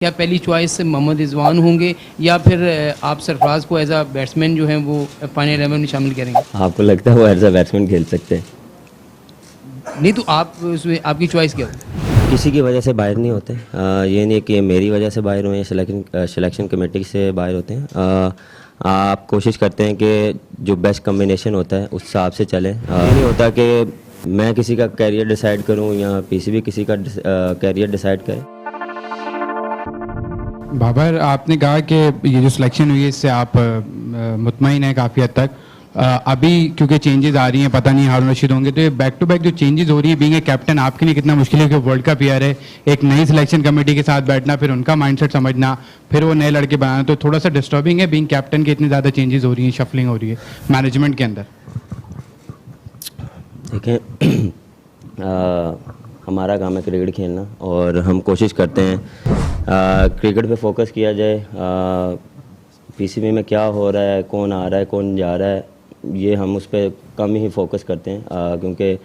क्या पहली चॉइस मोहम्मद रिजवान होंगे या फिर आप सरफराज को एज अ बैट्समैन जो हैं वो फाइनल 11 में शामिल करेंगे? आपको लगता है वो एज अ बैट्समैन खेल सकते हैं? नहीं तो आप उसमें आपकी चॉइस क्या होगी? किसी की वजह से बाहर नहीं होते। ये नहीं कि मेरी वजह से बाहर हुए या सिलेक्शन कमेटी से बाहर होते हैं। आप कोशिश करते हैं कि जो बेस्ट कम्बिनेशन होता है उस हिसाब से चलें। ये नहीं होता कि मैं किसी का कैरियर डिसाइड करूं या पीसीबी किसी का कैरियर डिसाइड करे। बाबर, आपने कहा कि ये जो सिलेक्शन हुई है इससे आप मुतमईन हैं काफ़ी हद तक। अभी क्योंकि चेंजेस आ रही हैं, पता नहीं हारून रशीद होंगे, तो ये बैक टू बैक जो चेंजेस हो रही है बीइंग ए कैप्टन आपके लिए कितना मुश्किल है? कि वर्ल्ड कप ईयर है, एक नई सिलेक्शन कमेटी के साथ बैठना, फिर उनका माइंडसेट समझना, फिर वो नए लड़के बनाना, तो थोड़ा सा डिस्टर्बिंग है बीइंग कैप्टन के इतनी ज़्यादा चेंजेस हो रही हैं, शफलिंग हो रही है मैनेजमेंट के अंदर। देखें, हमारा काम है क्रिकेट खेलना और हम कोशिश करते हैं क्रिकेट पे फोकस किया जाए। पीसीबी में क्या हो रहा है, कौन आ रहा है, कौन जा रहा है, ये हम उस पर कम ही फोकस करते हैं। क्योंकि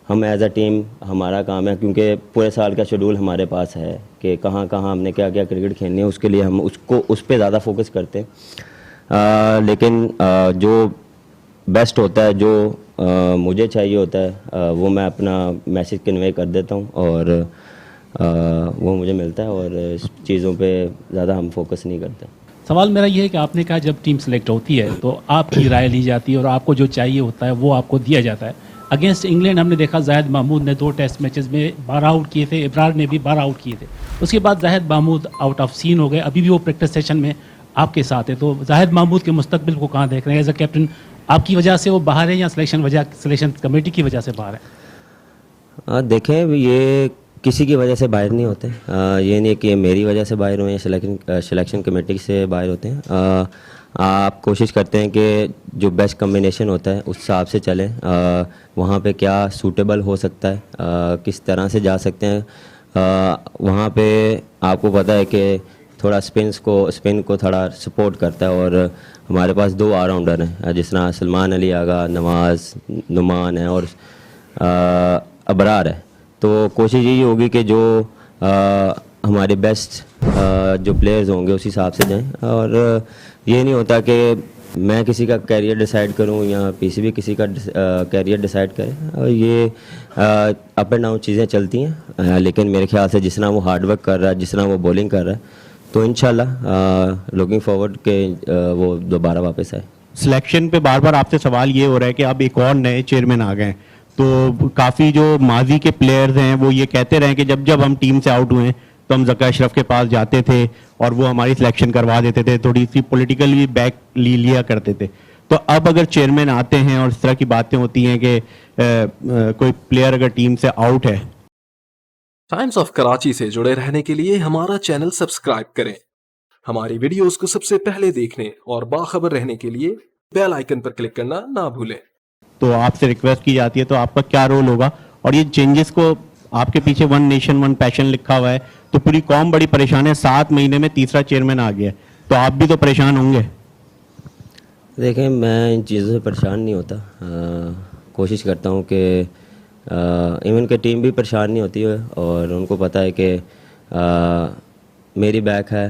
हम एज अ टीम, हमारा काम है, क्योंकि पूरे साल का शेड्यूल हमारे पास है कि कहाँ कहाँ हमने क्या क्या क्रिकेट खेलनी है, उसके लिए हम उस पर ज़्यादा फोकस करते हैं। लेकिन जो बेस्ट होता है, जो मुझे चाहिए होता है, वो मैं अपना मैसेज कन्वे कर देता हूँ और वो मुझे मिलता है और इस चीज़ों पे ज़्यादा हम फोकस नहीं करते। सवाल मेरा ये है कि आपने कहा जब टीम सेलेक्ट होती है तो आपकी राय ली जाती है और आपको जो चाहिए होता है वो आपको दिया जाता है। अगेंस्ट इंग्लैंड हमने देखा जाहिद महमूद ने 2 टेस्ट मैचेस में 12 आउट किए थे, इब्रार ने भी 12 आउट किए थे। उसके बाद Zahid Mahmood out of scene हो गए, अभी भी वो प्रैक्टिस सेशन में आपके साथ है। तो जाहिद महमूद के मुस्तकबिल को कहाँ देख रहे हैं? एज अ कैप्टन आपकी वजह से वो बाहर है या सिलेक्शन कमेटी की वजह से बाहर है? देखें, ये किसी की वजह से बाहर नहीं होते। ये नहीं कि मेरी वजह से बाहर हुए या सिलेक्शन कमेटी से बाहर होते हैं। आप कोशिश करते हैं कि जो बेस्ट कम्बिनेशन होता है उस हिसाब से चलें। वहाँ पे क्या सूटेबल हो सकता है, किस तरह से जा सकते हैं। वहाँ पे आपको पता है कि थोड़ा स्पिन को थोड़ा सपोर्ट करता है और हमारे पास 2 ऑलराउंडर हैं, जिस तरह सलमान अली आगा, नवाज़, नुमान है और अबरार है। तो कोशिश यही होगी कि जो हमारे बेस्ट जो प्लेयर्स होंगे उस हिसाब से जाएं। और ये नहीं होता कि मैं किसी का कैरियर डिसाइड करूं या पीसीबी किसी का कैरियर डिसाइड करे। और ये अप एंड डाउन चीज़ें चलती हैं। लेकिन मेरे ख्याल से जिस तरह वो हार्ड वर्क कर रहा है, जिस तरह वो बॉलिंग कर रहा है, तो इंशाल्लाह लुकिंग फॉरवर्ड के वो दोबारा वापस आए। सिलेक्शन पे बार बार आपसे सवाल ये हो रहा है कि अब एक और नए चेयरमैन आ गए हैं, तो काफ़ी जो माजी के प्लेयर्स हैं वो ये कहते रहे कि जब जब हम टीम से आउट हुए तो हम ज़का अशरफ के पास जाते थे और वो हमारी सिलेक्शन करवा देते थे, थोड़ी सी पॉलिटिकल भी बैक लिया करते थे। तो अब अगर चेयरमैन आते हैं और इस तरह की बातें होती हैं कि कोई प्लेयर अगर टीम से आउट है। टाइम्स ऑफ कराची से जुड़े रहने के लिए हमारा चैनल सब्सक्राइब करें। हमारी वीडियोस को सबसे पहले देखने और बाखबर रहने के लिए बेल आइकन पर क्लिक करना ना भूलें। तो आपसे रिक्वेस्ट की जाती है, तो आपका क्या रोल होगा? और ये चेंजेस को आपके पीछे 1 नेशन 1 पैशन लिखा हुआ है, तो पूरी कौम बड़ी परेशान है। 7 महीने में तीसरा चेयरमैन आ गया, तो आप भी तो परेशान होंगे। देखें, मैं इन चीज़ों से परेशान नहीं होता। कोशिश करता हूँ कि इवन के टीम भी परेशान नहीं होती है और उनको पता है कि मेरी बैक है,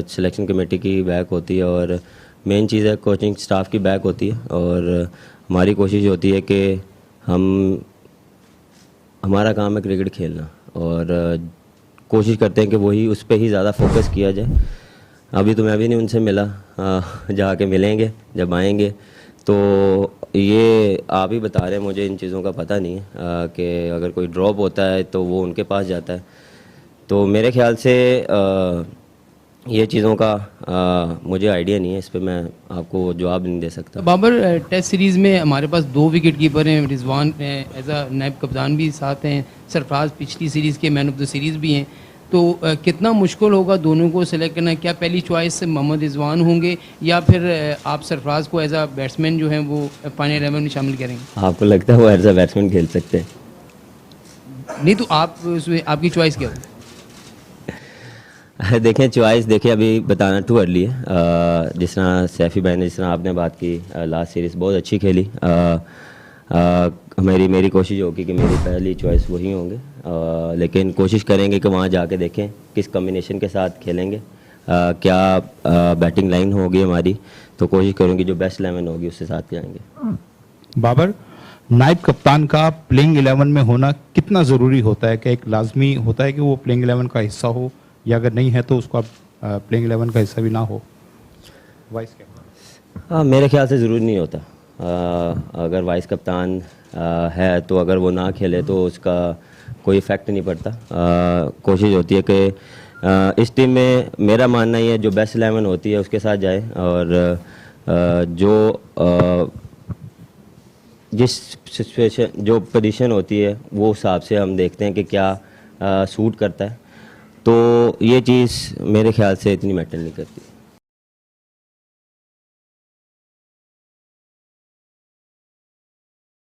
सिलेक्शन कमेटी की बैक होती है और मेन चीज़ है कोचिंग स्टाफ की बैक होती है। और हमारी कोशिश होती है कि हमारा काम है क्रिकेट खेलना और कोशिश करते हैं कि वही उस पर ही ज़्यादा फोकस किया जाए। अभी तो मैं भी नहीं उनसे मिला, जाके मिलेंगे जब आएंगे। तो ये आप ही बता रहे हैं, मुझे इन चीज़ों का पता नहीं है कि अगर कोई ड्रॉप होता है तो वो उनके पास जाता है। तो मेरे ख्याल से ये चीज़ों का मुझे आइडिया नहीं है, इस पे मैं आपको जवाब नहीं दे सकता। बाबर, टेस्ट सीरीज़ में हमारे पास 2 विकेट कीपर हैं, रिजवान एज अ नायब कप्तान भी साथ हैं, सरफराज पिछली सीरीज़ के मैन ऑफ द सीरीज़ भी हैं। तो कितना मुश्किल होगा दोनों को सिलेक्ट करना? क्या पहली चॉइस मोहम्मद रिजवान होंगे या फिर आप सरफराज को एज अ बैट्समैन जो हैं वो फाइनल 11 में शामिल करेंगे? आपको लगता है वो एज अ बैट्समैन खेल सकते हैं? नहीं तो आप उसमें आपकी चॉइस क्या होगी? देखें, चॉइस देखिए अभी बताना टू अर्ली है। जिस तरह सैफ़ी भाई ने, जिस तरह आपने बात की, लास्ट सीरीज़ बहुत अच्छी खेली। मेरी कोशिश होगी कि मेरी पहली चॉइस वही होंगे। लेकिन कोशिश करेंगे कि वहाँ जाके देखें किस कम्बिनेशन के साथ खेलेंगे, क्या बैटिंग लाइन होगी हमारी, तो कोशिश करूँगी जो बेस्ट 11 होगी उसके साथ जाएंगे। बाबर, नायब कप्तान का प्लेइंग 11 में होना कितना ज़रूरी होता है? क्या एक लाजमी होता है कि वो प्लेइंग 11 का हिस्सा हो, या अगर नहीं है तो उसको आप प्लेइंग 11 का हिस्सा भी ना हो? Vice captain? हाँ, मेरे ख्याल से ज़रूरी नहीं होता। अगर वाइस कप्तान है तो अगर वो ना खेले तो उसका कोई इफ़ेक्ट नहीं पड़ता। कोशिश होती है कि इस टीम में मेरा मानना ये है जो बेस्ट 11 होती है उसके साथ जाए, और जो जिस सिचुएशन जो पोजीशन होती है वो हिसाब से हम देखते हैं कि क्या सूट करता है, तो ये चीज़ मेरे ख्याल से इतनी मैटर नहीं करती।